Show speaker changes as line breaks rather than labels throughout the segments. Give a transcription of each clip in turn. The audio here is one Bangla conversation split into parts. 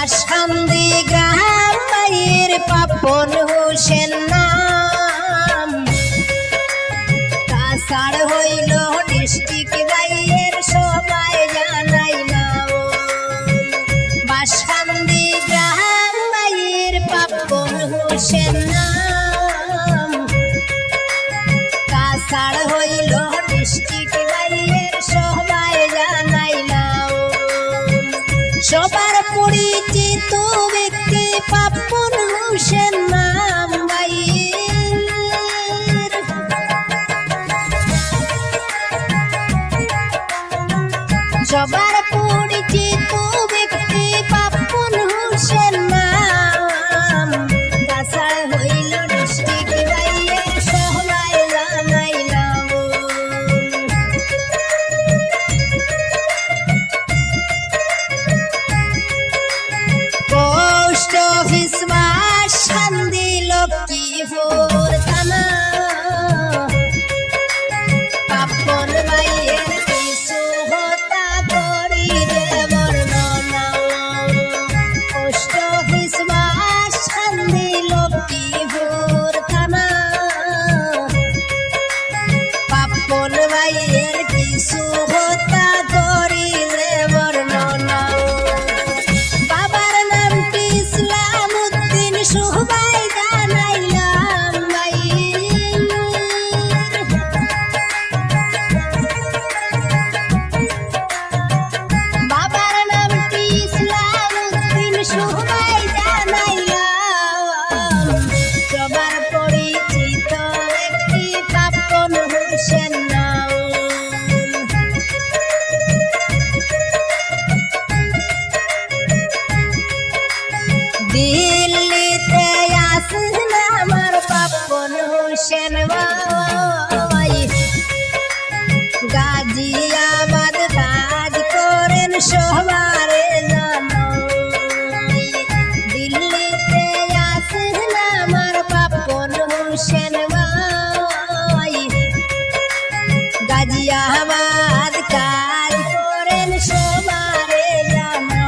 বাসকান্দি গ্রাম বাইয়ের পাপন হোসেন নাম কাছাড় হইল ডিস্ট্রিক্ট বাইয়ের সবাই জানাইলাম বাসকান্দি গ্রাম বাইয়ের পাপন হোসেন নাম কাছাড় হইল ডিস্ট্রিক্ট বাইয়ের সবাই জানাইলাম সবার পরিচিত ব্যক্তি পাপন হোসেন নাম বাইয়ের সবার পরিচিত ব্যক্তি পাপন হোসেন নাম কাছাড় হইল ডিস্ট্রিক্ট বাইয়ের সবাই জানাইলাম পোস্ট অফিস বাসকান্দি লক্ষ্মীপুর থানা পাপন বাইয়ের কিছু হতা করি যে বর্ণনা পোস্ট অফিস বাসকান্দি লক্ষ্মীপুর থানা পাপন বাইয়ের কিছু হতা করি যে বর্ণনা বাবার নামটি ইসলাম উদ্দিন সবাই জানাইলাম বাইয়ের বাবার নামটি ইসলাম উদ্দিন সবাই জানাইলাম সবার পরিচিত ব্যক্তি পাপন হোসেন নাম দিল্লিতে আসেন আমার পাপন হোসেন ভাই গাজিয়াবাদ কাজ করেন সবারে জানো দিল্লিতে আসেন আমার পাপন হোসেন ভাই গাজিয়াবাদ কাজ করেন সবারে জানো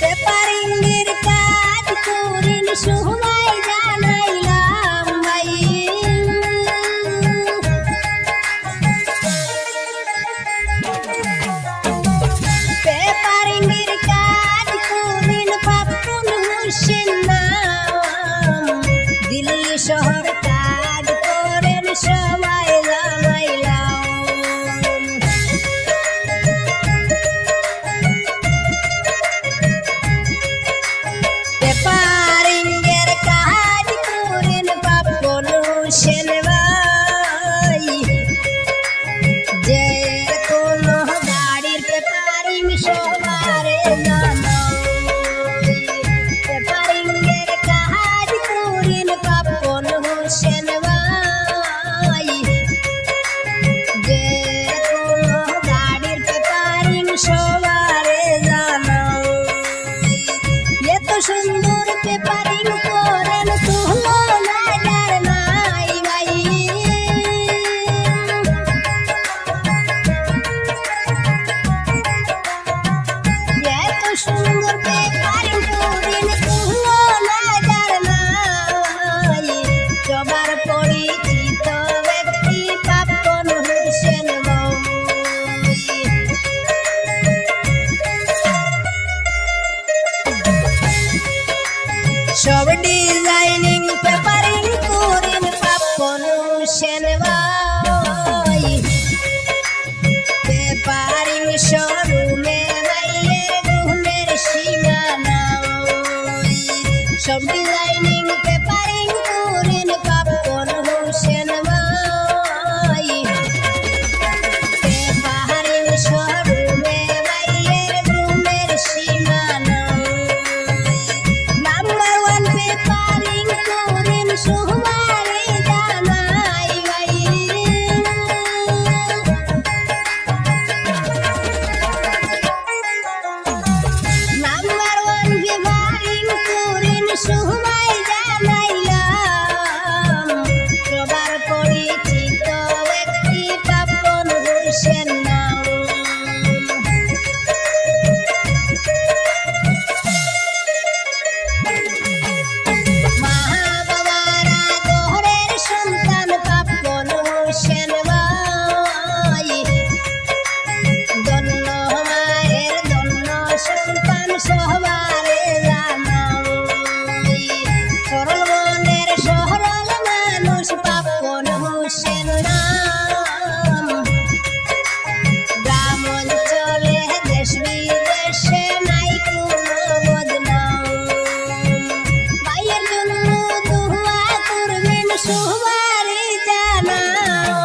পেপারিংয়ের কাজ করেন সবাই জানাইলাম বাইয়ের পেপারিংয়ের কাজ করেন পাপন হোসেন নাম দিল্লি শহর কাজ করেন সবাই জানাইলাম পেপারিংয়ের কাজ করেন পাপন হোসেন ভাই যে কোনো গাড়ির পেপারিং সবারে জানো পেপারিংয়ের কাজ করেন পাপন হোসেন ভাই যে কোনো গাড়ির পেপারিং সবারে জানো এত সুন্দর পেপারিং করেন তুলনা যার নাই এত সুন্দর পেপারিং করেন তুলনা যার নাই সবার পরিচিত ব্যক্তি পাপন হোসেন ভাই সব ডিজাইনিং পেপারিং করেন পাপন হোসেন ভাই পেপারিং শোরুমে বাইয়ের গুণের সীমানা সব ডিজাইনিং পেপারিং করেন পাপন হোসেন ভাই পেপারিং শোরুমে বাইয়ের গুণের সীমানা নাম্বার ওয়ান পেপার সবারে জানাও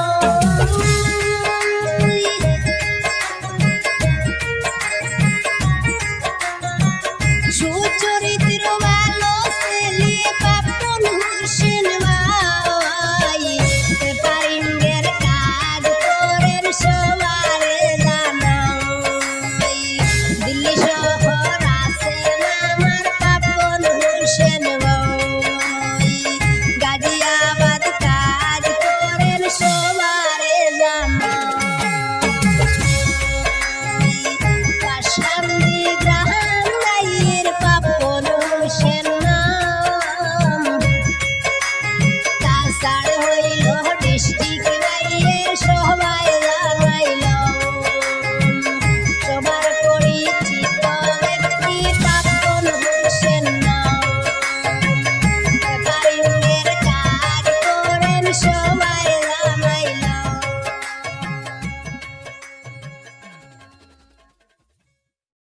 সুচরিত্র ভালো ছেলে পাপন হোসেন ভাই পেপারিংয়ের কাজ করেন সবারে জানাও দিল্লি শহর আছেন আমার পাপন হোসেন ভাই গাজিয়াবাদ কাজ করেন সবারে জানাও কাশান্দি গ্রাম গাইয়ের পাপন হোসেন নাম তাছাড় হইল ডিস্ট্রিক্ট